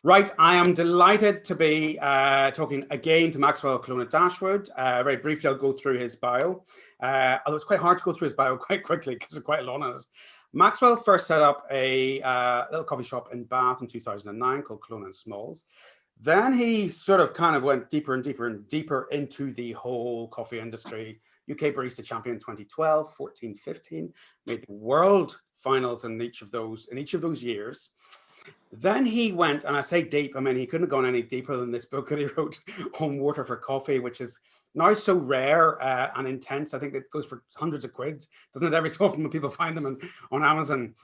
Right, I am delighted to be talking again to Maxwell Colonna-Dashwood. Very briefly, I'll go through his bio. Although it's quite hard to go through his bio quite quickly because there's quite a lot on it. Maxwell first set up a little coffee shop in Bath in 2009 called Colonna and Smalls. Then he sort of kind of went deeper and deeper and deeper into the whole coffee industry. UK Barista Champion in 2012, 14, 15, made the world finals in each of those years. Then he went, and I say deep, I mean, he couldn't have gone any deeper than this book that he wrote on Water for Coffee, which is now so rare and intense. I think it goes for hundreds of quid, doesn't it, every so often when people find them on Amazon.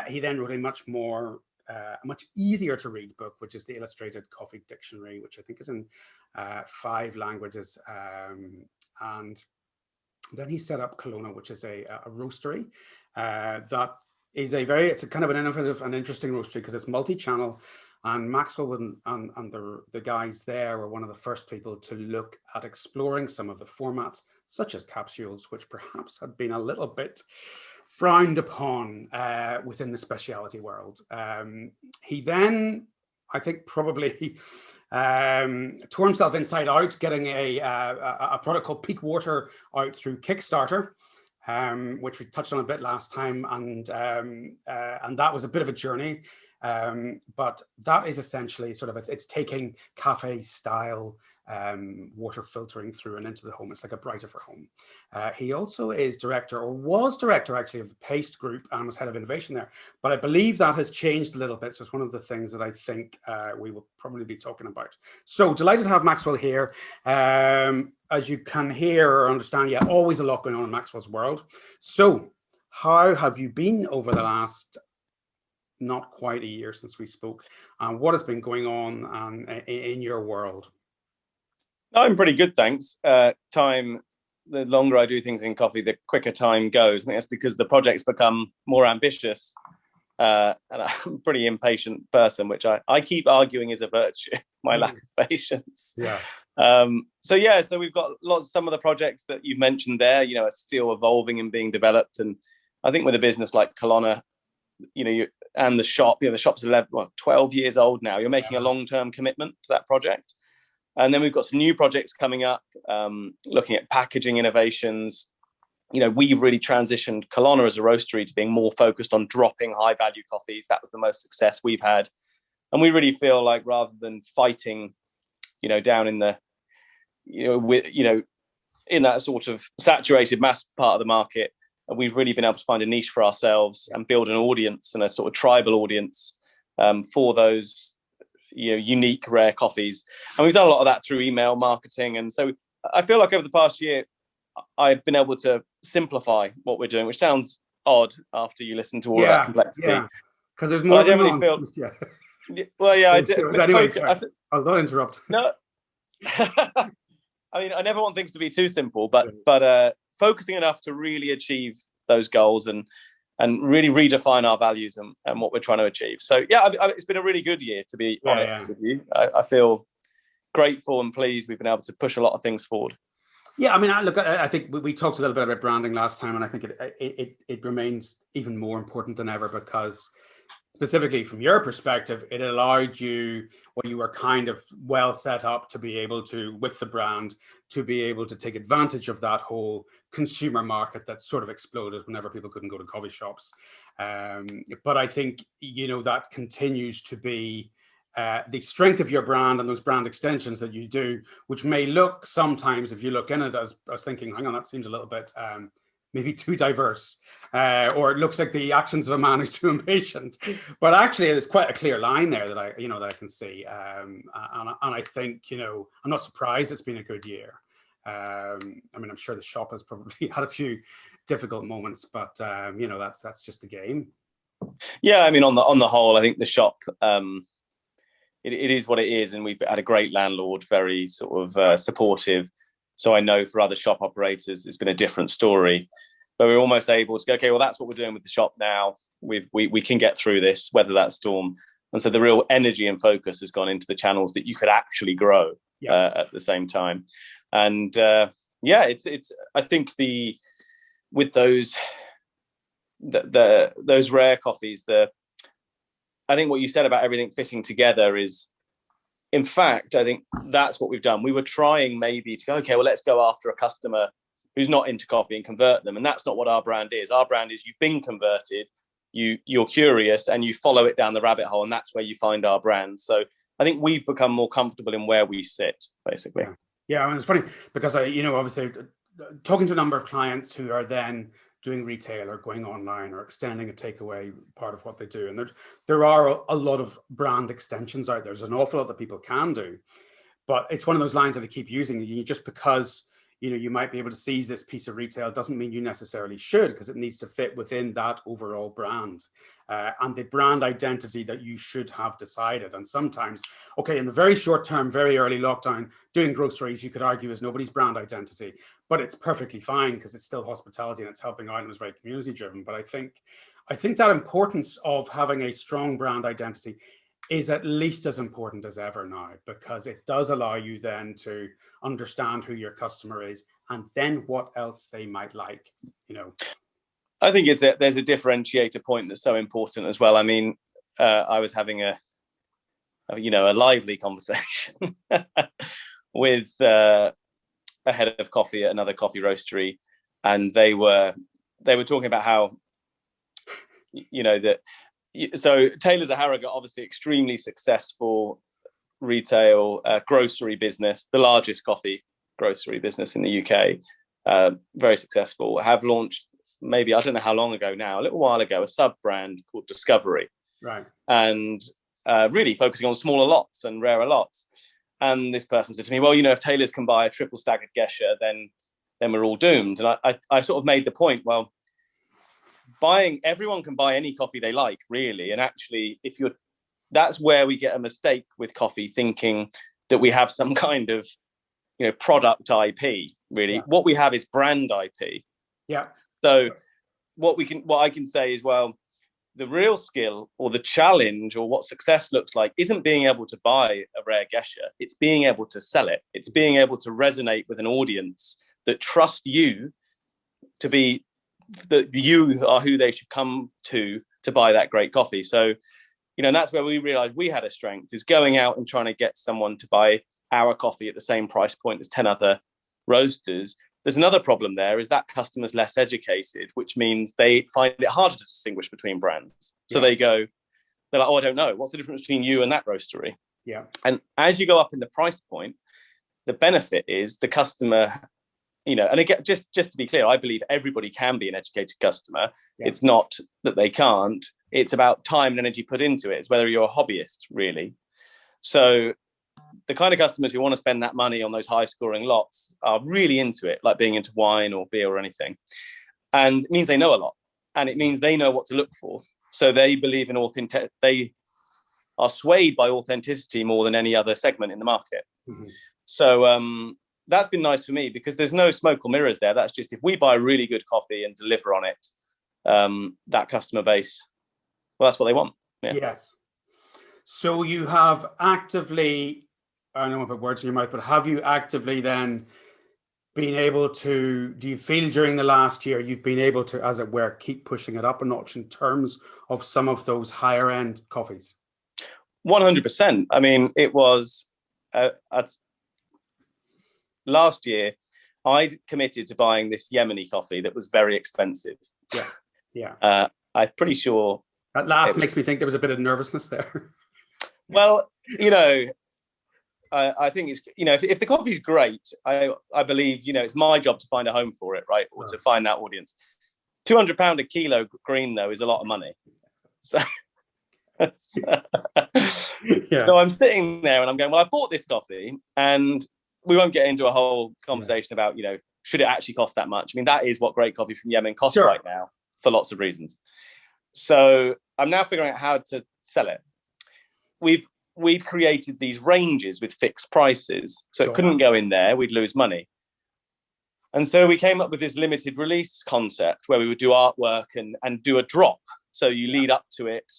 He then wrote a much easier to read book, which is the Illustrated Coffee Dictionary, which I think is in 5 languages. And then he set up Colonna, which is a roastery that is it's a kind of an innovative and interesting roastery because it's multi-channel, and Maxwell and the guys there were one of the first people to look at exploring some of the formats, such as capsules, which perhaps had been a little bit frowned upon within the specialty world. He then, I think, probably tore himself inside out, getting a product called Peak Water out through Kickstarter. Which we touched on a bit last time, and that was a bit of a journey. But that is essentially sort of it's taking cafe style water filtering through and into the home. It's like a brighter for home. He also is director, or was director actually, of the Paste Group and was head of innovation there. But I believe that has changed a little bit. So it's one of the things that I think we will probably be talking about. So delighted to have Maxwell here. As you can hear or understand, yeah, always a lot going on in Maxwell's world. So how have you been over the last not quite a year since we spoke? And what has been going on in your world? I'm pretty good, thanks. The longer I do things in coffee, the quicker time goes. I think that's because the projects become more ambitious. And I'm a pretty impatient person, which I keep arguing is a virtue, my lack of patience. Yeah. So we've got some of the projects that you've mentioned there, are still evolving and being developed. And I think with a business like Colonna, and the shop, the shop's 12 years old now. You're making a long-term commitment to that project. And then we've got some new projects coming up, looking at packaging innovations. We've really transitioned Colonna as a roastery to being more focused on dropping high-value coffees. That was the most success we've had. And we really feel like rather than fighting, down in the, in that sort of saturated mass part of the market, we've really been able to find a niche for ourselves and build an audience and a sort of tribal audience for those unique, rare coffees. And we've done a lot of that through email marketing. And so I feel like over the past year, I've been able to simplify what we're doing, which sounds odd after you listen to all of that complexity. Yeah, because there's more. I definitely feel. Well, yeah, I did. Anyway, I'll not interrupt. No, I mean, I never want things to be too simple, but focusing enough to really achieve those goals and really redefine our values and what we're trying to achieve. So yeah, it's been a really good year, to be honest with you. I feel grateful and pleased we've been able to push a lot of things forward. Yeah, I mean, I think we talked a little bit about branding last time, and I think it remains even more important than ever because, specifically from your perspective, it allowed you, when you were kind of well set up to be able to, with the brand, to be able to take advantage of that whole consumer market that sort of exploded whenever people couldn't go to coffee shops. But I think, that continues to be the strength of your brand and those brand extensions that you do, which may look sometimes, if you look in it as thinking, hang on, that seems a little bit maybe too diverse, or it looks like the actions of a man who's too impatient. But actually, there's quite a clear line there that I can see, and I think I'm not surprised it's been a good year. I mean, I'm sure the shop has probably had a few difficult moments, but that's just the game. Yeah, I mean, on the whole, I think the shop. It is what it is, and we've had a great landlord, very sort of supportive. So I know for other shop operators, it's been a different story. But we're almost able to go, okay, well, that's what we're doing with the shop now. We can get through this, weather that storm. And so the real energy and focus has gone into the channels that you could actually grow at the same time. And it's I think with those rare coffees, I think what you said about everything fitting together is, in fact, I think that's what we've done. We were trying maybe to go, okay, well, let's go after a customer who's not into coffee and convert them. And that's not what our brand is. Our brand is you've been converted, you're curious, and you follow it down the rabbit hole. And that's where you find our brand. So I think we've become more comfortable in where we sit, basically. Yeah, I mean, it's funny because obviously talking to a number of clients who are then doing retail or going online or extending a takeaway part of what they do. And there are a lot of brand extensions out there. There's an awful lot that people can do, but it's one of those lines that I keep using. Just because you might be able to seize this piece of retail doesn't mean you necessarily should, because it needs to fit within that overall brand and the brand identity that you should have decided. And sometimes, okay, in the very short term, very early lockdown, doing groceries, you could argue is nobody's brand identity, but it's perfectly fine because it's still hospitality and it's helping out and it's very community driven. But I think that importance of having a strong brand identity is at least as important as ever now, because it does allow you then to understand who your customer is and then what else they might like. I think there's a differentiator point that's so important as well. I mean, I was having a lively conversation with a head of coffee at another coffee roastery, and they were talking about how that. So Taylor's of Harrogate, obviously extremely successful retail grocery business, the largest coffee grocery business in the UK, very successful, have launched maybe, I don't know how long ago now, a little while ago, a sub-brand called Discovery. Right. And really focusing on smaller lots and rarer lots. And this person said to me, well, if Taylor's can buy a triple staggered Gesher, then we're all doomed. And I sort of made the point, well, everyone can buy any coffee they like, really. And actually, that's where we get a mistake with coffee, thinking that we have some kind of product IP. Really, yeah. What we have is brand IP. Yeah. So what I can say is, well, the real skill or the challenge or what success looks like isn't being able to buy a rare Gesher. It's being able to sell it. It's being able to resonate with an audience that trust you to be that you are who they should come to buy that great coffee. So, and that's where we realized we had a strength, is going out and trying to get someone to buy our coffee at the same price point as 10 other roasters. There's another problem there, is that customer's less educated, which means they find it harder to distinguish between brands. So they're like, oh, I don't know. What's the difference between you and that roastery? Yeah. And as you go up in the price point, the benefit is the customer, and again, just to be clear, I believe everybody can be an educated customer. Yeah. It's not that they can't. It's about time and energy put into it. It's whether you're a hobbyist, really. So the kind of customers who want to spend that money on those high scoring lots are really into it, like being into wine or beer or anything. And it means they know a lot, and it means they know what to look for. So they believe in authenticity. They are swayed by authenticity more than any other segment in the market. Mm-hmm. So that's been nice for me, because there's no smoke or mirrors there. That's just, if we buy really good coffee and deliver on it, that customer base, well, that's what they want. Yeah. Yes. So you have actively, I don't know about words in your mouth, but have you actively then been able to, do you feel during the last year you've been able to, as it were, keep pushing it up a notch in terms of some of those higher end coffees? 100%. I mean, it was last year, I'd committed to buying this Yemeni coffee that was very expensive. Yeah. Yeah. I'm pretty sure. That laugh makes me think there was a bit of nervousness there. Well, I think it's, if the coffee's great, I believe, it's my job to find a home for it, right? Or to find that audience. £200 a kilo green, though, is a lot of money. So, so I'm sitting there and I'm going, well, I've bought this coffee, and we won't get into a whole conversation about, should it actually cost that much? I mean, that is what great coffee from Yemen costs right now, for lots of reasons. So I'm now figuring out how to sell it. We've created these ranges with fixed prices, so it couldn't go in there. We'd lose money. And so we came up with this limited release concept where we would do artwork and do a drop. So you lead up to it.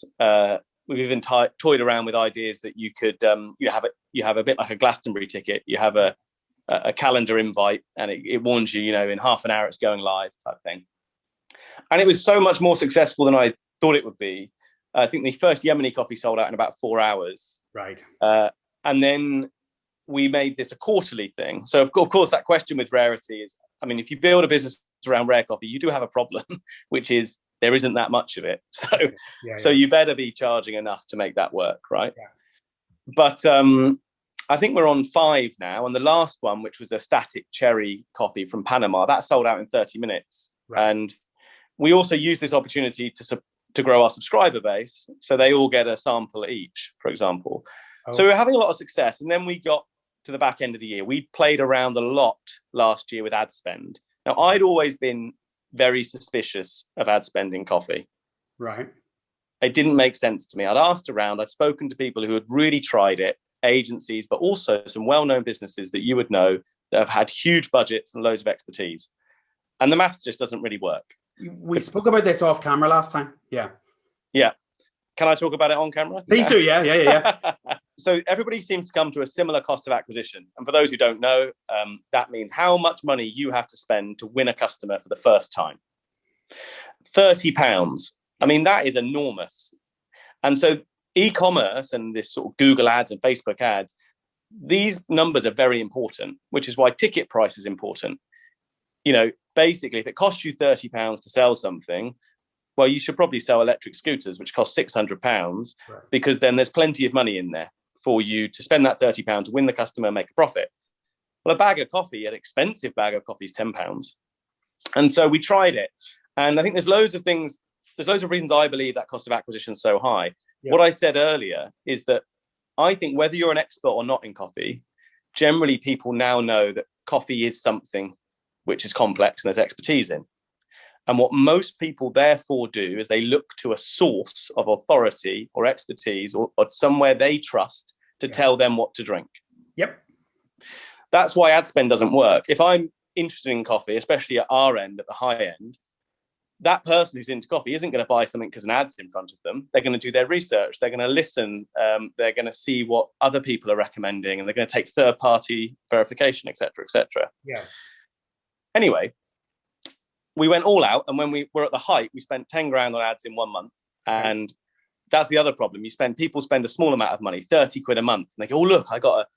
We've even toyed around with ideas that you could, you have a bit like a Glastonbury ticket. You have a calendar invite, and it warns you, in half an hour it's going live, type thing. And it was so much more successful than I thought it would be, I think the first Yemeni coffee sold out in about 4 hours. Right. And then we made this a quarterly thing. So of course, that question with rarity is, I mean, if you build a business around rare coffee, you do have a problem, which is there isn't that much of it. So you better be charging enough to make that work, right? Yeah. But I think we're on 5 now. And the last one, which was a static cherry coffee from Panama, that sold out in 30 minutes. Right. And we also use this opportunity to grow our subscriber base. So they all get a sample each, for example. Oh. So we're having a lot of success. And then we got to the back end of the year. We played around a lot last year with ad spend. Now, I'd always been very suspicious of ad spend in coffee. Right. It didn't make sense to me. I'd asked around, I'd spoken to people who had really tried it, agencies, but also some well-known businesses that you would know that have had huge budgets and loads of expertise. And the maths just doesn't really work. We spoke about this off camera last time. Yeah. Yeah. Can I talk about it on camera? Please do. Yeah. So everybody seems to come to a similar cost of acquisition. And for those who don't know, that means how much money you have to spend to win a customer for the first time. £30. I mean, that is enormous. And so e-commerce and this sort of Google ads and Facebook ads, these numbers are very important, which is why ticket price is important. You know, basically, if it costs you £30 to sell something, well, you should probably sell electric scooters, which cost £600, right, because then there's plenty of money in there for you to spend that £30 to win the customer and make a profit. Well, a bag of coffee, an expensive bag of coffee, is £10. And so we tried it. And I think there's loads of reasons I believe that cost of acquisition is so high. Yeah. What I said earlier is that I think whether you're an expert or not in coffee, generally people now know that coffee is something which is complex and there's expertise in. And what most people therefore do is they look to a source of authority or expertise or somewhere they trust to tell them what to drink. Yep. That's why ad spend doesn't work. If I'm interested in coffee, especially at our end, at the high end, that person who's into coffee isn't going to buy something because an ad's in front of them. They're going to do their research. They're going to listen. They're going to see what other people are recommending, and they're going to take third-party verification, et cetera, et cetera. Yes. Anyway, we went all out, and when we were at the height, we spent 10 grand on ads in 1 month. And that's the other problem. People spend a small amount of money, 30 quid a month, and they go, oh, look, I got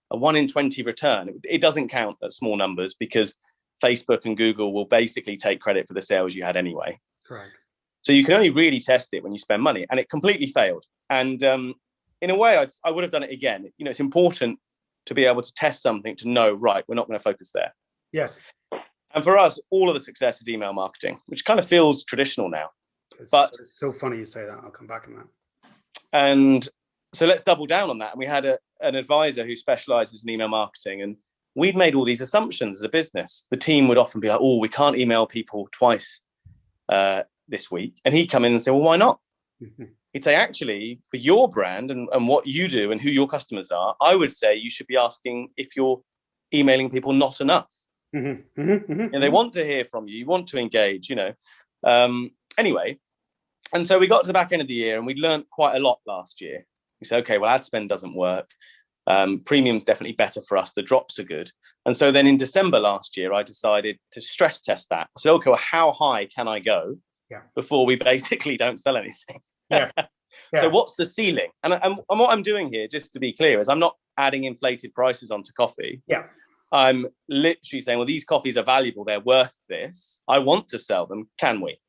a 1 in 20 return. It doesn't count at small numbers because Facebook and Google will basically take credit for the sales you had anyway. Correct. So you can only really test it when you spend money, and it completely failed. And in a way, I would have done it again. You know, it's important to be able to test something to know, right, we're not going to focus there. Yes. And for us, all of the success is email marketing, which kind of feels traditional now. It's so funny you say that. I'll come back on that. And so let's double down on that. And we had an advisor who specializes in email marketing, and we'd made all these assumptions as a business. The team would often be like, oh, we can't email people twice this week. And he'd come in and say, well, why not? Mm-hmm. He'd say, actually, for your brand and what you do and who your customers are, I would say you should be asking if you're emailing people not enough. Mm-hmm. Mm-hmm. And they want to hear from you. You want to engage, you know. Anyway, and so we got to the back end of the year and we'd learned quite a lot last year. We said, okay, well, ad spend doesn't work. Premium's definitely better for us. The drops are good. And so then in December last year, I decided to stress test that. I said, okay, well, how high can I go before we basically don't sell anything? Yeah. So what's the ceiling? And what I'm doing here, just to be clear, is I'm not adding inflated prices onto coffee. Yeah. I'm literally saying, well, these coffees are valuable. They're worth this. I want to sell them. Can we?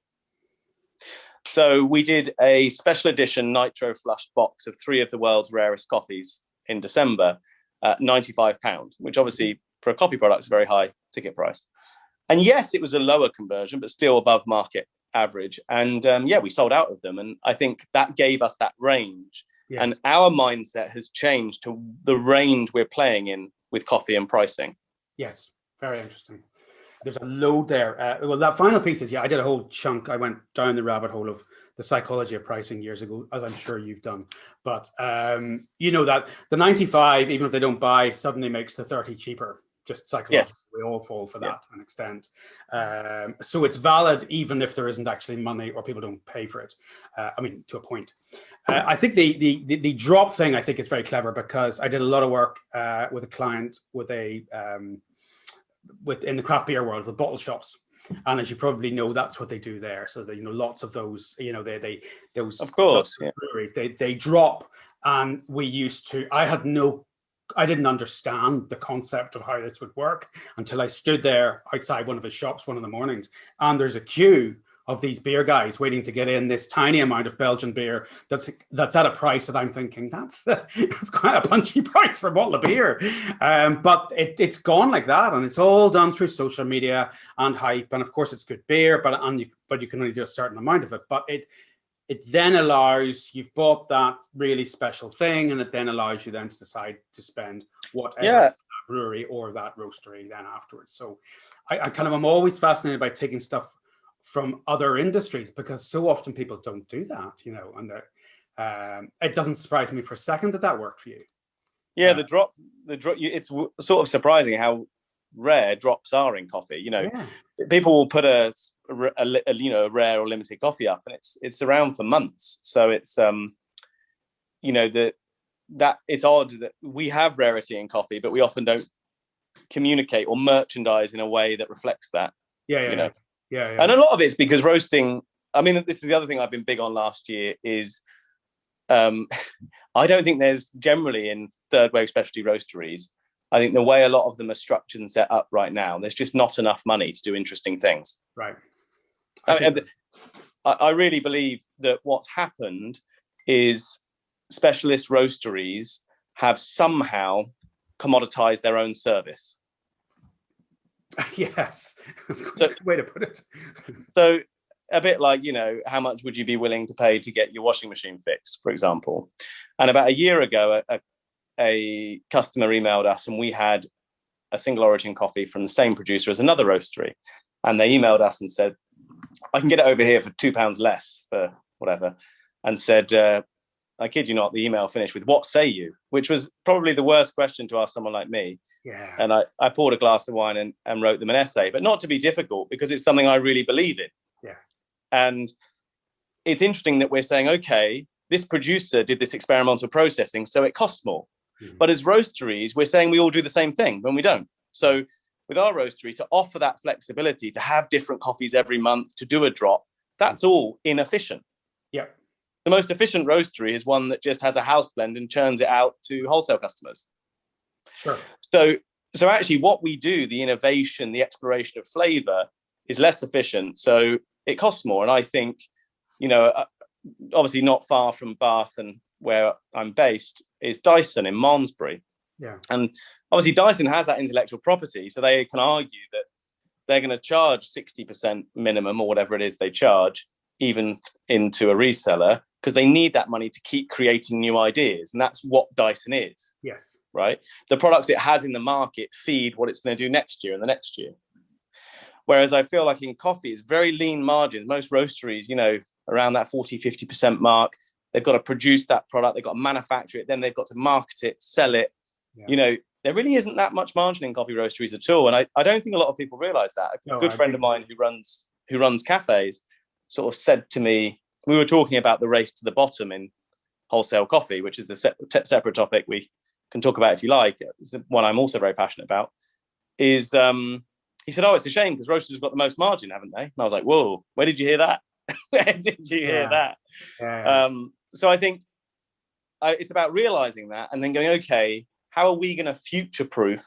So we did a special edition nitro flushed box of 3 of the world's rarest coffees in December at £95, which obviously for a coffee product is a very high ticket price. And yes, it was a lower conversion, but still above market average. And we sold out of them. And I think that gave us that range. Yes. And our mindset has changed to the range we're playing in with coffee and pricing. Yes, very interesting. There's a load there. Well, that final piece is, I did a whole chunk. I went down the rabbit hole of the psychology of pricing years ago, as I'm sure you've done. But you know that the 95, even if they don't buy, suddenly makes the 30 cheaper. Just psychologically, yes. We all fall for that to an extent. So it's valid even if there isn't actually money or people don't pay for it. I mean, to a point. I think the drop thing, I think, is very clever because I did a lot of work with a client with in the craft beer world with bottle shops. And as you probably know, that's what they do there. So that, lots of those, those, of course, yeah. breweries, they drop. And I didn't understand the concept of how this would work until I stood there outside one of his shops one of the mornings, and there's a queue of these beer guys waiting to get in this tiny amount of Belgian beer that's at a price that I'm thinking that's quite a punchy price for a bottle of beer. But it's gone like that, and it's all done through social media and hype. And of course, it's good beer, but you can only do a certain amount of it. But it then allows, you've bought that really special thing, and it then allows you then to decide to spend whatever that brewery or that roastery then afterwards. So I'm always fascinated by taking stuff from other industries, because so often people don't do that, and it doesn't surprise me for a second that worked for you. Yeah, the drop. It's sort of surprising how rare drops are in coffee. People will put a rare or limited coffee up, and it's around for months. So it's that it's odd that we have rarity in coffee, but we often don't communicate or merchandise in a way that reflects that. Yeah. And a lot of it's because roasting, I mean, this is the other thing I've been big on last year is I don't think there's generally in third wave specialty roasteries, I think the way a lot of them are structured and set up right now, there's just not enough money to do interesting things. Right. I really believe that what's happened is specialist roasteries have somehow commoditized their own service. Yes, that's a good way to put it. So a bit like, how much would you be willing to pay to get your washing machine fixed, for example? And about a year ago, a customer emailed us, and we had a single origin coffee from the same producer as another roastery. And they emailed us and said, I can get it over here for £2 less for whatever. And said, I kid you not, the email finished with, what say you? Which was probably the worst question to ask someone like me. Yeah. And I poured a glass of wine and wrote them an essay, but not to be difficult, because it's something I really believe in. Yeah. And it's interesting that we're saying, okay, this producer did this experimental processing, so it costs more. Mm-hmm. But as roasteries, we're saying we all do the same thing when we don't. So with our roastery, to offer that flexibility, to have different coffees every month, to do a drop, that's all inefficient. Yeah. The most efficient roastery is one that just has a house blend and churns it out to wholesale customers. Sure. So actually what we do, the innovation, the exploration of flavor, is less efficient. So it costs more. And I think, obviously not far from Bath and where I'm based is Dyson in Malmesbury. Yeah. And obviously Dyson has that intellectual property. So they can argue that they're going to charge 60% minimum or whatever it is they charge, even into a reseller, because they need that money to keep creating new ideas. And that's what Dyson is. Yes. Right? The products it has in the market feed what it's going to do next year and the next year. Whereas I feel like in coffee, it's very lean margins. Most roasteries, around that 40, 50% mark, they've got to produce that product. They've got to manufacture it. Then they've got to market it, sell it. Yeah. There really isn't that much margin in coffee roasteries at all. And I don't think a lot of people realize that. A good friend of mine who runs cafes sort of said to me, we were talking about the race to the bottom in wholesale coffee, which is a separate topic we can talk about if you like. It's one I'm also very passionate about. He said, oh, it's a shame because roasters have got the most margin, haven't they? And I was like, whoa, where did you hear that? Where did you hear that? Yeah. So I think it's about realizing that and then going, okay, how are we going to future-proof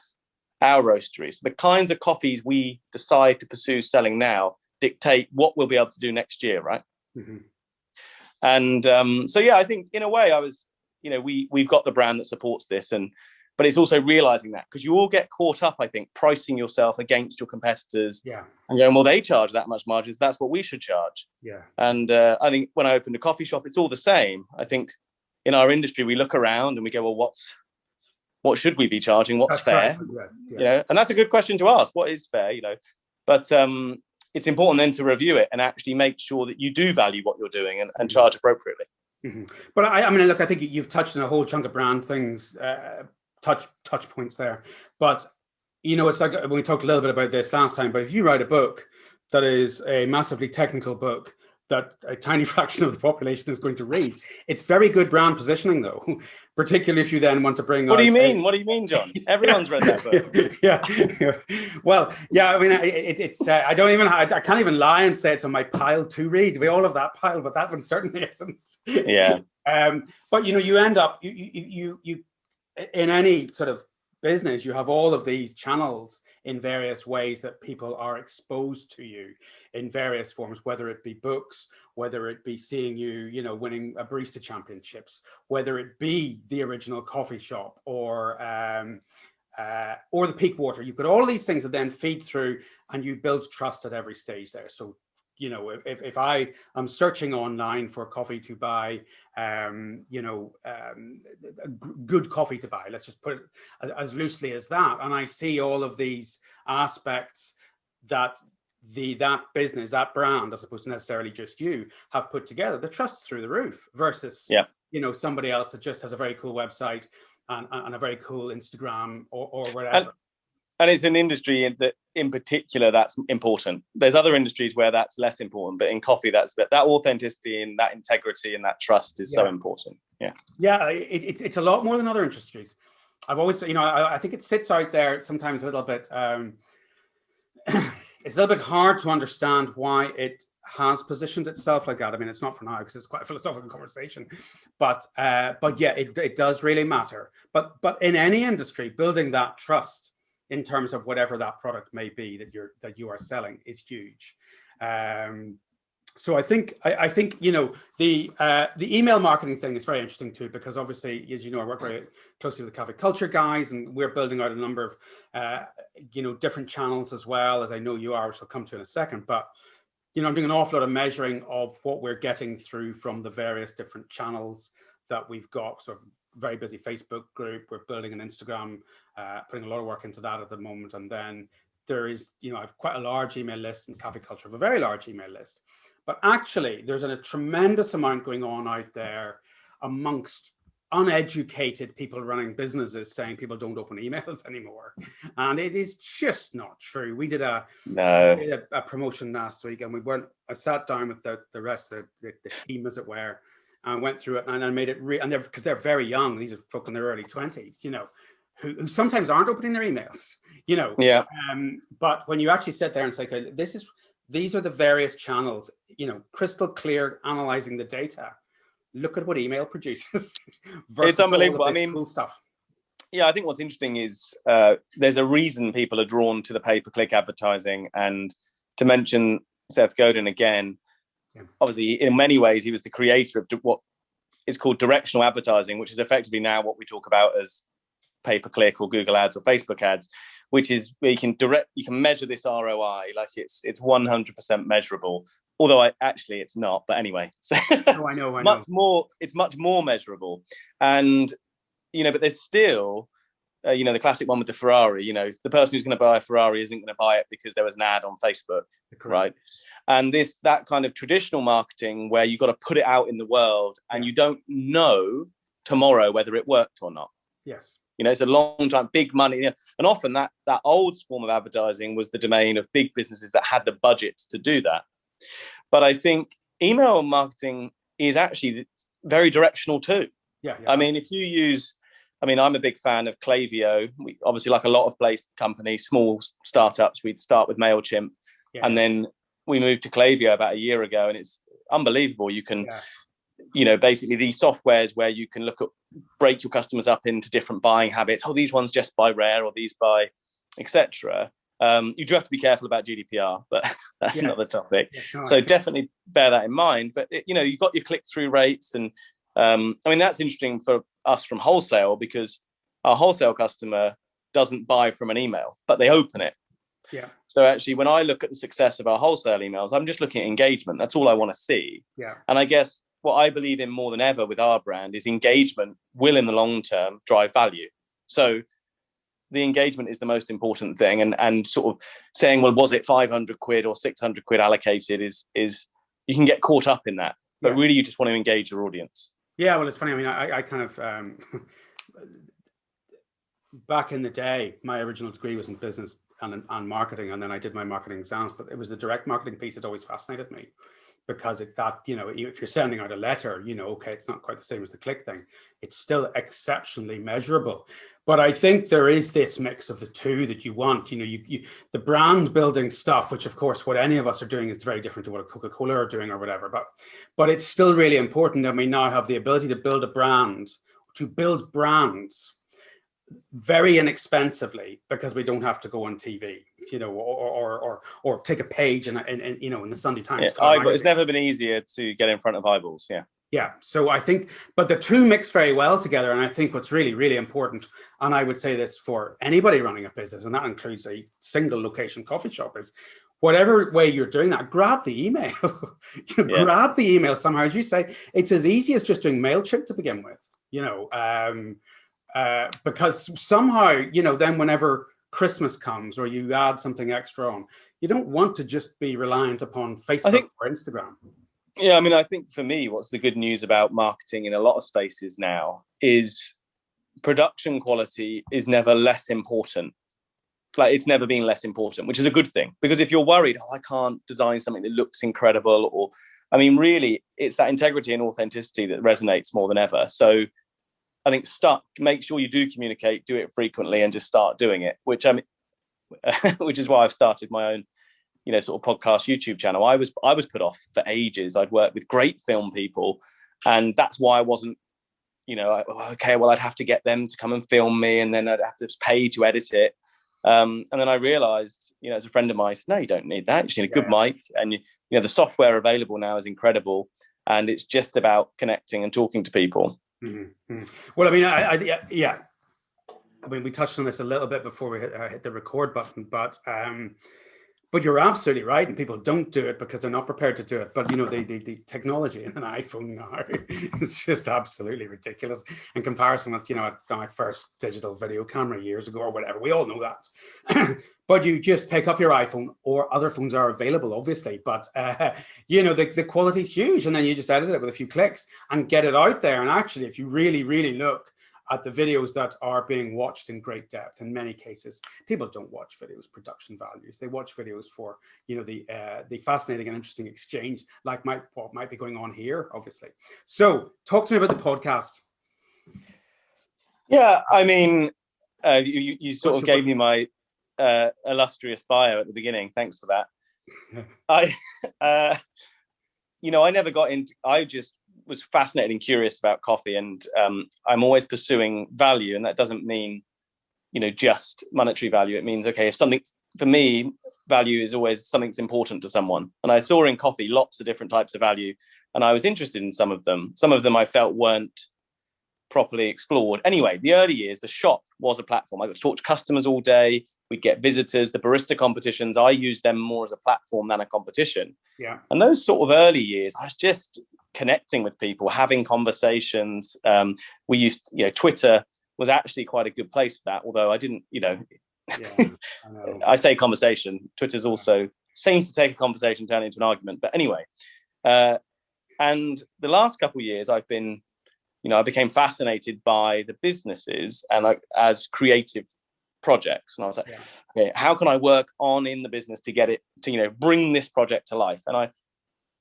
our roasteries? The kinds of coffees we decide to pursue selling now dictate what we'll be able to do next year, right? Mm-hmm. And I think in a way I was, we've got the brand that supports this, but it's also realizing that, because you all get caught up, I think, pricing yourself against your competitors and going, well, they charge that much margins, that's what we should charge. Yeah. And I think when I opened a coffee shop, it's all the same. I think in our industry, we look around and we go, well, what should we be charging? What's fair? Right. Yeah. And that's a good question to ask. What is fair? But it's important then to review it and actually make sure that you do value what you're doing and charge appropriately. Mm-hmm. But I mean, look, I think you've touched on a whole chunk of brand things, touch points there. But, it's like we talked a little bit about this last time, but if you write a book that is a massively technical book, that a tiny fraction of the population is going to read. It's very good brand positioning, though, particularly if you then want to bring What do you mean? What do you mean, John? Everyone's read that book. Yeah. Well, yeah, I mean, it's I can't even lie and say it's on my pile to read. We all have that pile, but that one certainly isn't. Yeah. But you end up you in any sort of business, you have all of these channels in various ways that people are exposed to you in various forms, whether it be books, whether it be seeing you, winning a barista championships, whether it be the original coffee shop or the peak water. You've got all these things that then feed through, and you build trust at every stage there. So if I am searching online for coffee to buy, good coffee to buy, let's just put it as loosely as that, and I see all of these aspects that that business, that brand, as opposed to necessarily just you, have put together, the trust through the roof, versus somebody else that just has a very cool website and a very cool Instagram or whatever. And it's an industry that, in particular, that's important. There's other industries where that's less important, but in coffee, that authenticity and that integrity and that trust is so important. Yeah, it's a lot more than other industries. I've always, I think it sits out there sometimes a little bit. It's a little bit hard to understand why it has positioned itself like that. I mean, it's not for now because it's quite a philosophical conversation, but yeah, it does really matter. But in any industry, building that trust in terms of whatever that product may be that you are selling is huge. So I think the email marketing thing is very interesting too, because obviously, as you know, I work very closely with the cafe culture guys, and we're building out a number of different channels as well, as I know you are, which I'll come to in a second. But I'm doing an awful lot of measuring of what we're getting through from the various different channels that we've got. Sort of very busy Facebook group. We're building an Instagram, putting a lot of work into that at the moment. And then there is, I have quite a large email list, and cafe culture have a very large email list. But actually, there's a tremendous amount going on out there amongst uneducated people running businesses saying people don't open emails anymore. And it is just not true. We did a promotion last week, and I sat down with the rest of the team, as it were, and went through it, and I made it because they're very young. These are folk in their early 20s, who sometimes aren't opening their emails, but when you actually sit there and say, okay, these are the various channels, crystal clear, analyzing the data. Look at what email produces. It's unbelievable. All of this cool stuff. Yeah, I think what's interesting is there's a reason people are drawn to the pay-per-click advertising. And to mention Seth Godin again, obviously, in many ways, he was the creator of what is called directional advertising, which is effectively now what we talk about as pay-per-click or Google ads or Facebook ads, which is where you can measure this ROI, like it's 100% measurable. Although it's not, but anyway. So I know. It's much more measurable. And, but there's still, the classic one with the Ferrari, the person who's going to buy a Ferrari isn't going to buy it because there was an ad on Facebook, right? And that kind of traditional marketing where you've got to put it out in the world and you don't know tomorrow whether it worked or not. Yes. It's a long time, big money. And often that old form of advertising was the domain of big businesses that had the budgets to do that. But I think email marketing is actually very directional too. Yeah. I mean, I'm a big fan of Klaviyo. We obviously, like a lot of companies, small startups, we'd start with MailChimp. And then we moved to Klaviyo about a year ago, and it's unbelievable. You can, basically these softwares where you can break your customers up into different buying habits. Oh, these ones just buy rare, or these buy, etc. You do have to be careful about GDPR, but that's another topic. So definitely bear that in mind. But you've got your click-through rates, and that's interesting for us from wholesale, because our wholesale customer doesn't buy from an email, but they open it. Yeah. So actually, when I look at the success of our wholesale emails, I'm just looking at engagement. That's all I want to see. Yeah. And I guess what I believe in more than ever with our brand is engagement will, in the long term, drive value. So the engagement is the most important thing, and sort of saying, well, was it 500 quid or 600 quid allocated is you can get caught up in that, but really you just want to engage your audience. Yeah, well, it's funny. I mean, I kind of back in the day, my original degree was in business and marketing, and then I did my marketing exams. But it was the direct marketing piece that always fascinated me, because if you're sending out a letter, okay, it's not quite the same as the click thing. It's still exceptionally measurable. But I think there is this mix of the two that you want. The brand building stuff, which of course what any of us are doing is very different to what a Coca-Cola are doing or whatever. But it's still really important that we now have the ability to build brands very inexpensively, because we don't have to go on TV, or take a page in the Sunday Times. It's never been easier to get in front of eyeballs. Yeah. So I think, but the two mix very well together. And I think what's really, really important, and I would say this for anybody running a business, and that includes a single location coffee shop, is whatever way you're doing that, grab the email. Grab the email somehow. As you say, it's as easy as just doing MailChimp to begin with, because somehow, then whenever Christmas comes or you add something extra on, you don't want to just be reliant upon Facebook or Instagram. Yeah, I mean, I think for me, what's the good news about marketing in a lot of spaces now is production quality is never less important. Like, it's never been less important, which is a good thing. Because if you're worried, I can't design something that looks incredible, or, I mean, really, it's that integrity and authenticity that resonates more than ever. So I think make sure you do communicate, do it frequently, and just start doing it, which is why I've started my own sort of podcast YouTube channel. I was put off for ages. I'd worked with great film people, and that's why I wasn't, okay, well, I'd have to get them to come and film me, and then I'd have to pay to edit it. And then I realized, as a friend of mine said, no, you don't need that. You just need a good mic, and the software available now is incredible, and it's just about connecting and talking to people. Mm-hmm. Well, I mean, I mean, we touched on this a little bit before we hit the record button, but you're absolutely right, and people don't do it because they're not prepared to do it. But the technology in an iPhone now is just absolutely ridiculous in comparison with my first digital video camera years ago or whatever. We all know that. But you just pick up your iPhone, or other phones are available, obviously. But the quality is huge, and then you just edit it with a few clicks and get it out there. And actually, if you really, really look at the videos that are being watched in great depth, in many cases, people don't watch videos production values. They watch videos for the fascinating and interesting exchange, like what might be going on here, obviously. So, talk to me about the podcast. Yeah, I mean, you sort of gave me my illustrious bio at the beginning. Thanks for that. I never got into. I just was fascinated and curious about coffee, and I'm always pursuing value, and that doesn't mean just monetary value. It means, okay, if something, for me, value is always something that's important to someone, and I saw in coffee lots of different types of value, and I was interested in some of them I felt weren't properly explored. Anyway, the early years, the shop was a platform. I got to talk to customers all day. We'd get visitors. The barista competitions, I used them more as a platform than a competition. Yeah. And those sort of early years, I was just connecting with people, having conversations. We used, Twitter was actually quite a good place for that, although I didn't, I say conversation. Twitter's also seems to take a conversation, turn it into an argument. But anyway, and the last couple of years, I've been, I became fascinated by the businesses and as creative projects. And I was like, okay, how can I work on in the business to get it to, bring this project to life? And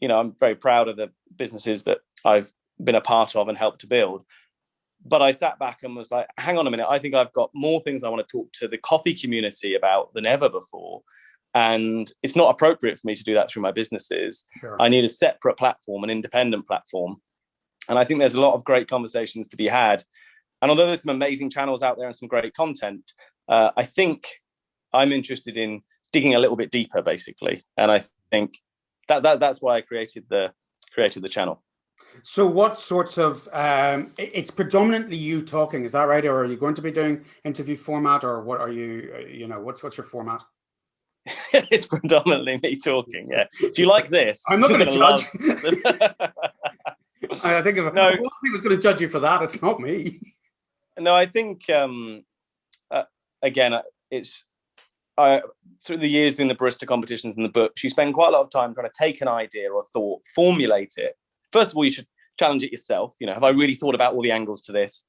I'm very proud of the businesses that I've been a part of and helped to build. But I sat back and was like, hang on a minute, I think I've got more things I want to talk to the coffee community about than ever before. And it's not appropriate for me to do that through my businesses. Sure. I need a separate platform, an independent platform. And I think there's a lot of great conversations to be had. And although there's some amazing channels out there and some great content, I think I'm interested in digging a little bit deeper, basically. And I think that's why I created the channel. So what sorts of, it's predominantly you talking, is that right? Or are you going to be doing interview format, or what are you, what's your format? It's predominantly me talking, yeah. If you like this, I'm not going to judge. I think if I was going to judge you for that, it's not me. No, I think, again, it's through the years doing the barista competitions and the books, you spend quite a lot of time trying to take an idea or thought, formulate it. First of all, you should challenge it yourself. Have I really thought about all the angles to this?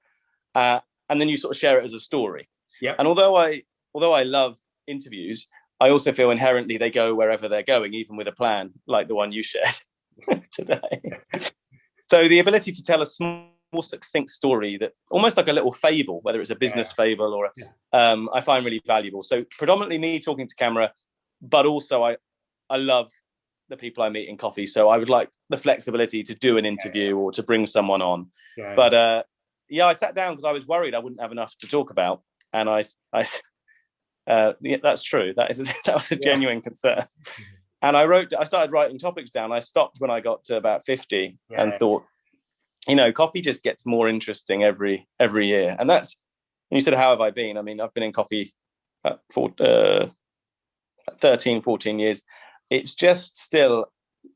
And then you sort of share it as a story. Yeah. And although I love interviews, I also feel inherently they go wherever they're going, even with a plan like the one you shared today. So the ability to tell a small, succinct story, that almost like a little fable, whether it's a business fable or I find really valuable. So predominantly me talking to camera, but also I love the people I meet in coffee. So I would like the flexibility to do an interview or to bring someone on. But I sat down because I was worried I wouldn't have enough to talk about, and that's true. That was a genuine concern. And I started writing topics down. I stopped when I got to about 50 and thought, coffee just gets more interesting every year. And that's, you said, how have I been? I mean, I've been in coffee for 13, 14 years. It's just still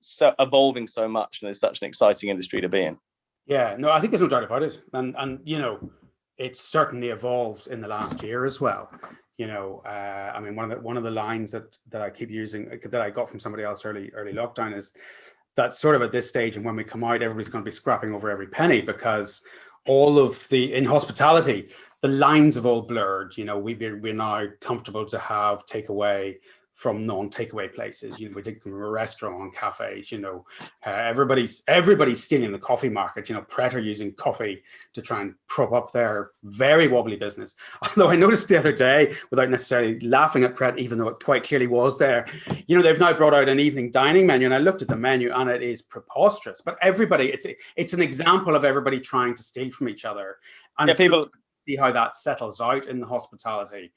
so evolving so much, and it's such an exciting industry to be in. Yeah, no, I think there's no doubt about it. And it's certainly evolved in the last year as well. I mean, one of the lines that I keep using, that I got from somebody else early lockdown, is that sort of at this stage, and when we come out, everybody's going to be scrapping over every penny, because in hospitality, the lines have all blurred. We're now comfortable to have takeaway from non-takeaway places. We take them from a restaurant, cafes. Everybody's stealing the coffee market. Pret are using coffee to try and prop up their very wobbly business. Although I noticed the other day, without necessarily laughing at Pret, even though it quite clearly was there, they've now brought out an evening dining menu, and I looked at the menu and it is preposterous. But everybody, it's an example of everybody trying to steal from each other, and people see how that settles out in the hospitality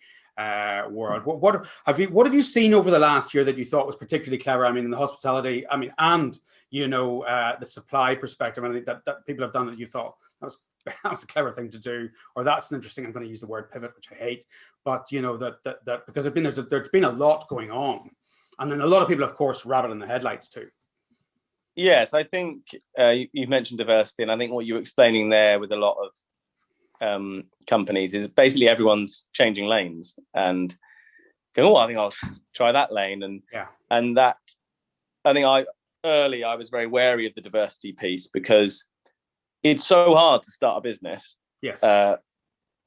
world. What have you seen over the last year that you thought was particularly clever? I mean, in the hospitality, and the supply perspective, and that people have done that you thought that was a clever thing to do, or that's an interesting. I'm going to use the word pivot, which I hate, but that because there's been a lot going on, and then a lot of people, of course, rabbit in the headlights too. Yes, I think you've mentioned diversity, and I think what you were explaining there with a lot of companies is basically everyone's changing lanes and going, I think I'll try that lane, and that I think I was very wary of the diversity piece, because it's so hard to start a business. Yes. That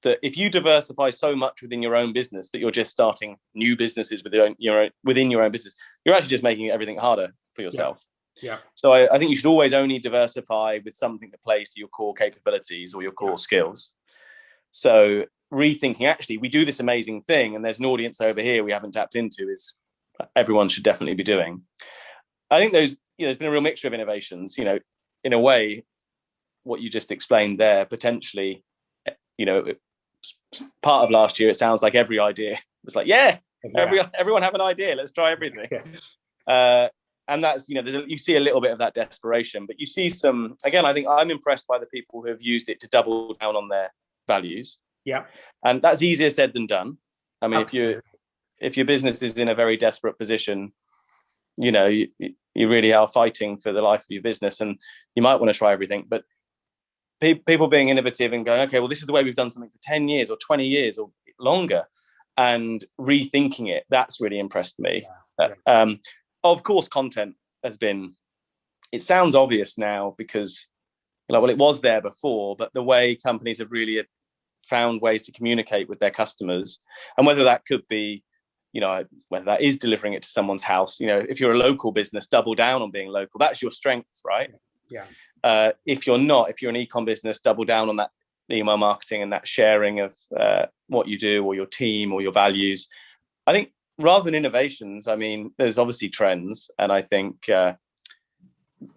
if you diversify so much within your own business that you're just starting new businesses within your own business, you're actually just making everything harder for yourself. Yeah. So I think you should always only diversify with something that plays to your core capabilities or your core skills. So rethinking, actually, we do this amazing thing, and there's an audience over here we haven't tapped into, is everyone should definitely be doing. I think there's been a real mixture of innovations. In a way, what you just explained there, potentially, part of last year, it sounds like every idea was like, everyone have an idea, let's try everything. And that's, you see a little bit of that desperation, but you see some, again, I think I'm impressed by the people who have used it to double down on their values. Yeah. And that's easier said than done. I mean, Absolutely. if your business is in a very desperate position, you really are fighting for the life of your business, and you might want to try everything. But people being innovative and going, okay, well, this is the way we've done something for 10 years or 20 years or longer, and rethinking it, that's really impressed me. Of course, content has been, it sounds obvious now because, it was there before, but the way companies have really found ways to communicate with their customers, and whether that could be, whether that is delivering it to someone's house, if you're a local business, double down on being local. That's your strength, right? Yeah. If you're an e-com business, double down on that email marketing and that sharing of what you do or your team or your values. I think rather than innovations, I mean, there's obviously trends, and I think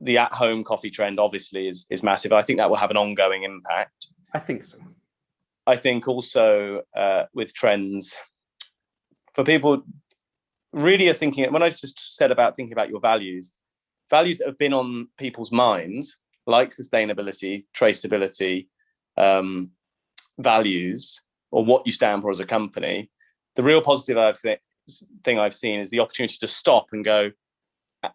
the at-home coffee trend obviously is massive. I think that will have an ongoing impact. I think so. I think also with trends, for people really are thinking, when I just said about thinking about your values that have been on people's minds, like sustainability, traceability, values, or what you stand for as a company, the real positive thing I've seen is the opportunity to stop and go,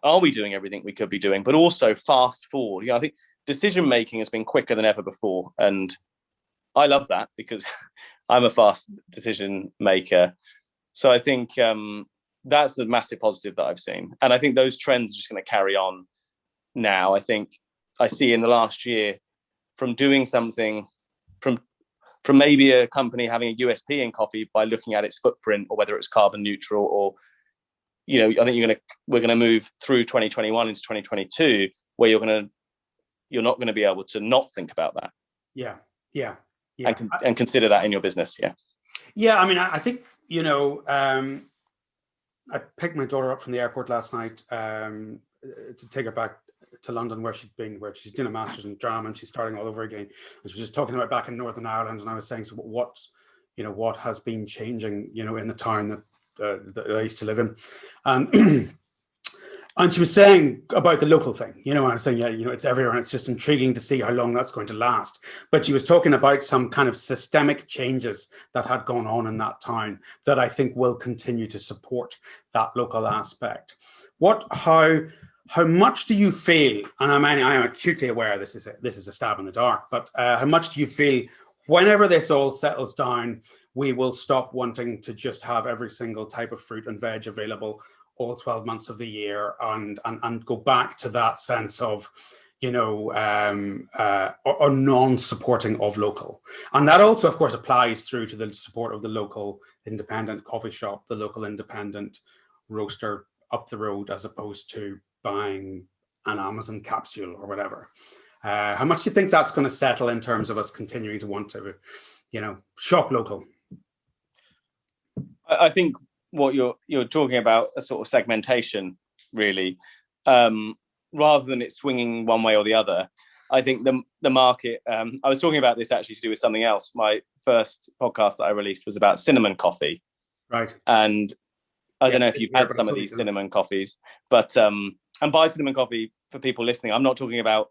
are we doing everything we could be doing? But also fast forward. I think decision making has been quicker than ever before, and I love that because I'm a fast decision maker. So I think that's the massive positive that I've seen, and I think those trends are just going to carry on now. I think I see in the last year, from doing something, from from maybe a company having a USP in coffee by looking at its footprint or whether it's carbon neutral or, I think we're going to move through 2021 into 2022 where you're not going to be able to not think about that. Yeah. And consider that in your business. Yeah. I mean, I think, I picked my daughter up from the airport last night to take her back to London, where she's doing a master's in drama, and she's starting all over again. And she was just talking about back in Northern Ireland, and I was saying, so what has been changing, in the town that I used to live in, and she was saying about the local thing, and I was saying, it's everywhere, and it's just intriguing to see how long that's going to last. But she was talking about some kind of systemic changes that had gone on in that town that I think will continue to support that local aspect. How much do you feel, and I am acutely aware this is a stab in the dark, but how much do you feel whenever this all settles down, we will stop wanting to just have every single type of fruit and veg available all 12 months of the year and go back to that sense of, or non-supporting of local? And that also, of course, applies through to the support of the local independent coffee shop, the local independent roaster up the road, as opposed to buying an Amazon capsule or whatever. How much do you think that's going to settle in terms of us continuing to want to, shop local? I think what you're talking about, a sort of segmentation, really, rather than it swinging one way or the other. I think the market. I was talking about this actually to do with something else. My first podcast that I released was about cinnamon coffee, right? And I don't know if you've had some of these cinnamon coffees, but and by cinnamon coffee, for people listening, I'm not talking about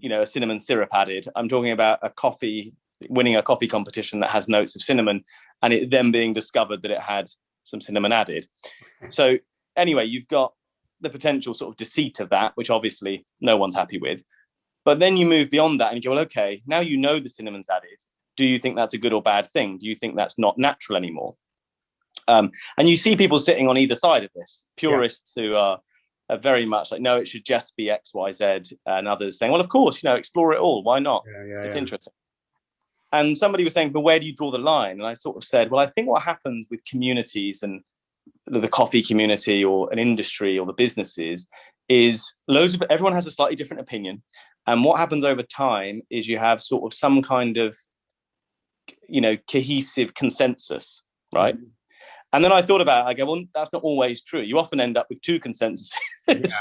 a cinnamon syrup added. I'm talking about a coffee winning a coffee competition that has notes of cinnamon, and it then being discovered that it had some cinnamon added. So anyway, you've got the potential sort of deceit of that, which obviously no one's happy with. But then you move beyond that and you go, well, okay, now the cinnamon's added. Do you think that's a good or bad thing? Do you think that's not natural anymore? And you see people sitting on either side of this, purists who are very much like, no, it should just be X, Y, Z, and others saying, well, of course, explore it all. Why not? It's interesting. And somebody was saying, but where do you draw the line? And I sort of said, well, I think what happens with communities and the coffee community or an industry or the businesses is everyone has a slightly different opinion. And what happens over time is you have sort of some kind of, cohesive consensus, right? Mm-hmm. And then I thought about it, I go, well, that's not always true. You often end up with two consensuses.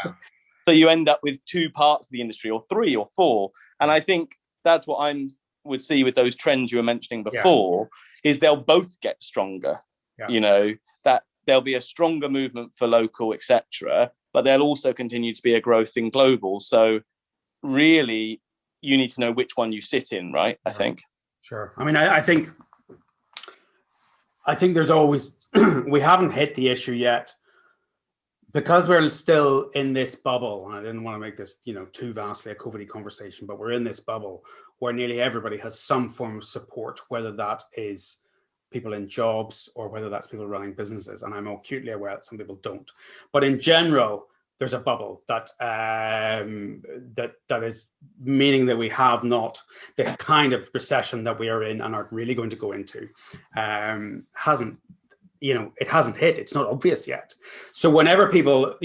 So you end up with two parts of the industry, or three or four. And I think that's what I would see with those trends you were mentioning before, is they'll both get stronger. That there'll be a stronger movement for local, etc., but there'll also continue to be a growth in global. So really, you need to know which one you sit in, right? I think. Sure. I mean, I think there's always, we haven't hit the issue yet because we're still in this bubble. And I didn't want to make this, too vastly a COVID conversation, but we're in this bubble where nearly everybody has some form of support, whether that is people in jobs or whether that's people running businesses. And I'm acutely aware that some people don't. But in general, there's a bubble that is meaning that we have not the kind of recession that we are in and are really going to go into hasn't hit. It's not obvious yet. So whenever people,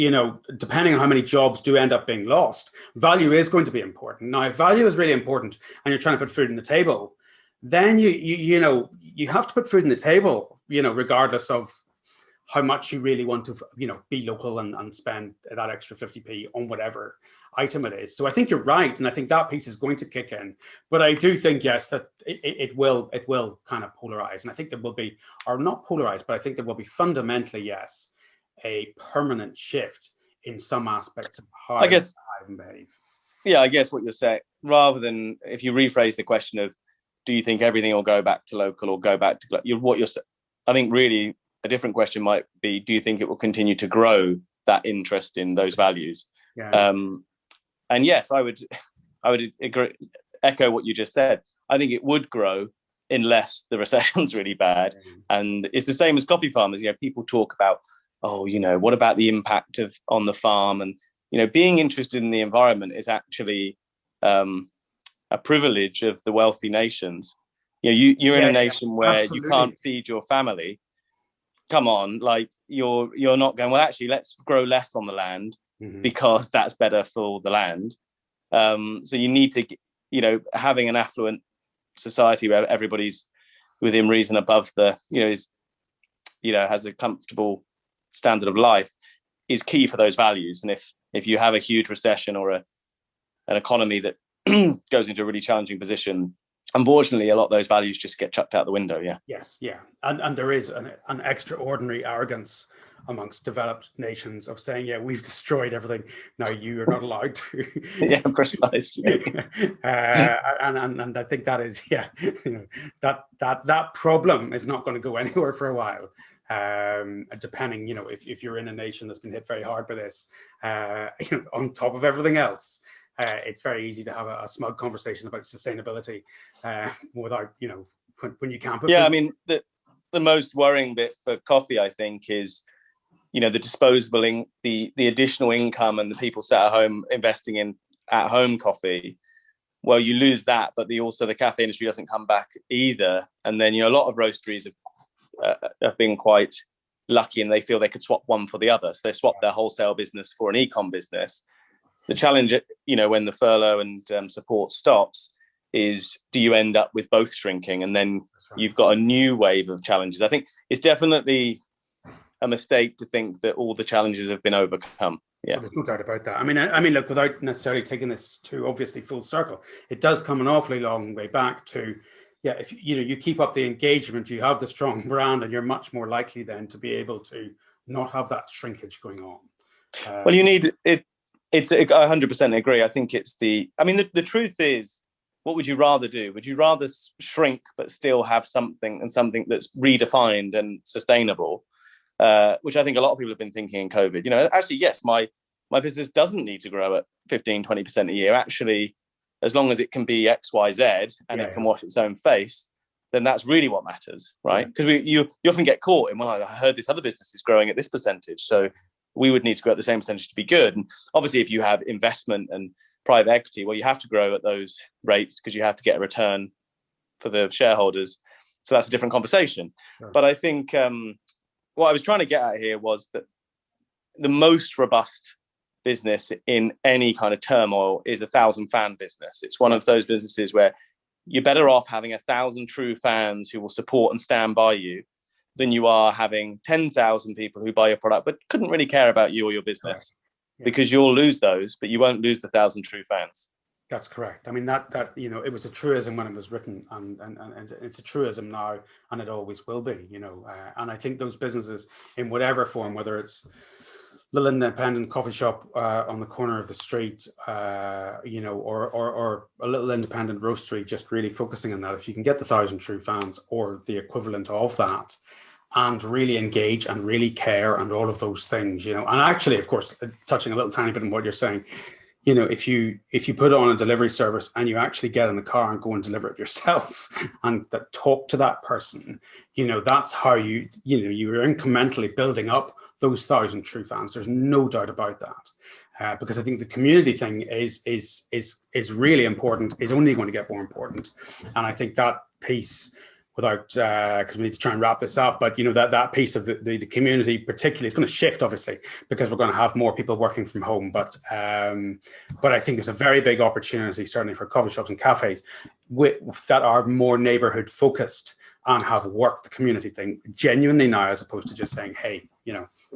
depending on how many jobs do end up being lost, value is going to be important. Now, if value is really important and you're trying to put food on the table, then you have to put food on the table, regardless of how much you really want to, be local and spend that extra 50p on whatever item it is. So I think you're right. And I think that piece is going to kick in. But I do think, yes, that it will kind of polarize. And I think there will be, or not polarize, but I think there will be fundamentally, yes, a permanent shift in some aspects of how I behave. Yeah, I guess what you're saying, rather than if you rephrase the question of, do you think everything will go back to local or go back to I think really a different question might be, do you think it will continue to grow that interest in those values? And yes, I would agree, echo what you just said. I think it would grow unless the recession's really bad. And it's the same as coffee farmers. People talk about, what about the impact on the farm? And, being interested in the environment is actually a privilege of the wealthy nations. you're in a nation where absolutely. you can't feed your family. Come on, like you're not going, well, actually, let's grow less on the land because that's better for the land. So you need to, having an affluent society where everybody's within reason above the, has a comfortable standard of life is key for those values. And if you have a huge recession or an economy that goes into a really challenging position, unfortunately, a lot of those values just get chucked out the window. Yeah. Yes. Yeah. And there is an extraordinary arrogance amongst developed nations of saying, yeah, we've destroyed everything. Now you are not allowed to. Yeah, precisely. And I think that is, that problem is not going to go anywhere for a while. Depending, if you're in a nation that's been hit very hard by this, on top of everything else. It's very easy to have a smug conversation about sustainability without, when you can't. Yeah, I mean, the most worrying bit for coffee, I think, is, the disposable, the additional income and the people sat at home investing in at-home coffee. Well, you lose that, but also the cafe industry doesn't come back either. And then, a lot of roasteries have been quite lucky and they feel they could swap one for the other. So they swap their wholesale business for an e-com business. The challenge, when the furlough and support stops, is do you end up with both shrinking? And then you've got a new wave of challenges. I think it's definitely a mistake to think that all the challenges have been overcome. Yeah, well, there's no doubt about that. I mean, look, without necessarily taking this to obviously full circle, it does come an awfully long way back to, if you keep up the engagement, you have the strong brand, and you're much more likely then to be able to not have that shrinkage going on. Well, you need it. I 100% agree. I think it's the truth is, what would you rather do? Would you rather shrink but still have something that's redefined and sustainable? Which I think a lot of people have been thinking in COVID. Actually, yes, my business doesn't need to grow at 15, 20% a year. Actually, as long as it can be X, Y, Z and it can wash its own face, then that's really what matters, right? Because you often get caught in, well, I heard this other business is growing at this percentage, so we would need to grow at the same percentage to be good. And obviously, if you have investment and private equity, well, you have to grow at those rates because you have to get a return for the shareholders. So that's a different conversation. Sure. But I think what I was trying to get at here was that the most robust business in any kind of turmoil is 1,000 fan business. It's one of those businesses where you're better off having 1,000 true fans who will support and stand by you than you are having 10,000 people who buy your product but couldn't really care about you or your business. Because you'll lose those, but you won't lose the 1,000 true fans. That's correct. I mean, that it was a truism when it was written, and it's a truism now, and it always will be. And I think those businesses, in whatever form, whether it's little independent coffee shop on the corner of the street, or a little independent roastery, just really focusing on that. If you can get the 1,000 true fans or the equivalent of that, and really engage and really care and all of those things, and actually, of course, touching a little tiny bit on what you're saying, if you put on a delivery service and you actually get in the car and go and deliver it yourself and talk to that person, that's how you're incrementally building up those 1,000 true fans. There's no doubt about that. Because I think the community thing is really important, is only going to get more important. And I think that piece, without, because we need to try and wrap this up, but that piece of the community particularly is going to shift, obviously, because we're going to have more people working from home. But I think there's a very big opportunity, certainly for coffee shops and cafes that are more neighborhood focused and have worked the community thing genuinely now, as opposed to just saying, hey,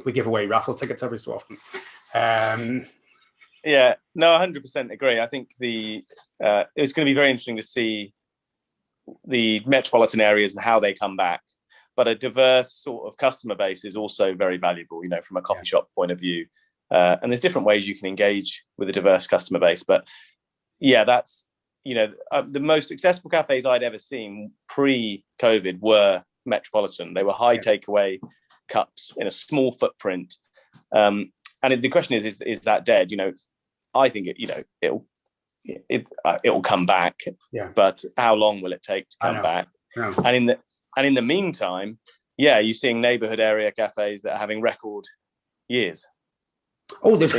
we give away raffle tickets every so often. Yeah, no, 100% agree. I think it's going to be very interesting to see the metropolitan areas and how they come back. But a diverse sort of customer base is also very valuable, from a coffee shop point of view. And there's different ways you can engage with a diverse customer base. But yeah, that's, the most successful cafes I'd ever seen pre-COVID were metropolitan. They were high takeaway cups in a small footprint. And the question is that dead? I think it'll come back, but how long will it take to come back? And in the meantime, you're seeing neighborhood area cafes that are having record years. Oh, there's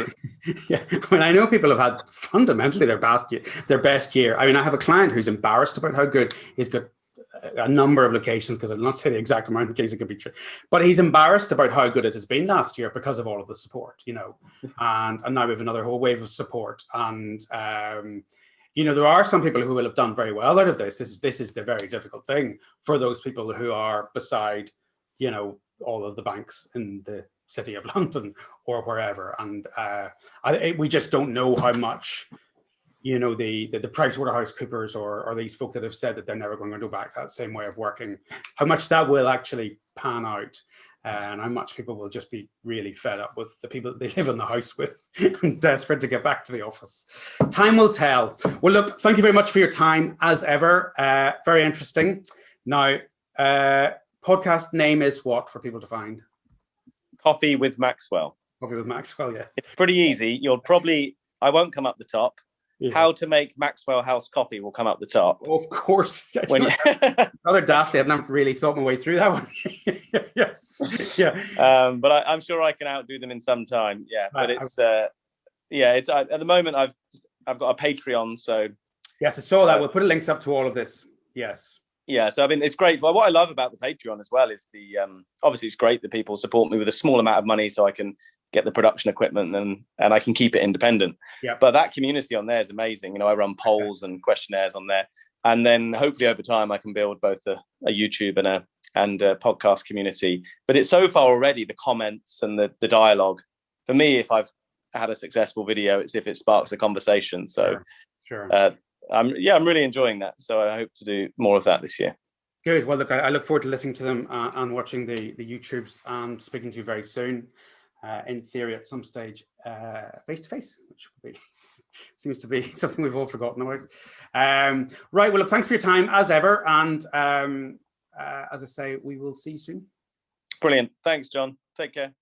I know people have had fundamentally their best year. I mean, I have a client who's embarrassed about how good he's got a number of locations, because I'll not say the exact amount in case it could be true. But he's embarrassed about how good it has been last year because of all of the support, you know. And now we have another whole wave of support. And you know, there are some people who will have done very well out of this. This is the very difficult thing for those people who are beside, you know, all of the banks in the City of London or wherever. And we just don't know how much, you know, the PricewaterhouseCoopers or these folk that have said that they're never going to go back to that same way of working, how much that will actually pan out, and how much people will just be really fed up with the people that they live in the house with and desperate to get back to the office. Time will tell. Well, look, thank you very much for your time, as ever. Very interesting. Now, podcast name is what for people to find? Coffee with Maxwell. Coffee with Maxwell, yes. It's pretty easy. I won't come up the top. Yeah. How to make Maxwell House coffee will come up the top. Of course. Rather daftly, I've not really thought my way through that one. Yes. Yeah. But I'm sure I can outdo them in some time. Yeah. But it's at the moment I've got a Patreon, so yes, I saw that. We'll put links up to all of this. Yes. Yeah, so I mean, it's great. But what I love about the Patreon as well is obviously it's great that people support me with a small amount of money, so I can get the production equipment and I can keep it independent. Yeah. But that community on there is amazing. You know, I run polls and questionnaires on there, and then hopefully over time I can build both a YouTube and a podcast community. But it's so far already the comments and the dialogue. For me, if I've had a successful video, it's if it sparks a conversation. So. Sure. I'm really enjoying that. So I hope to do more of that this year. Good. Well, look, I look forward to listening to them and watching the YouTubes and speaking to you very soon. In theory, at some stage, face to face, which will be, seems to be something we've all forgotten about. Right. Well, look, thanks for your time as ever. And as I say, we will see you soon. Brilliant. Thanks, John. Take care.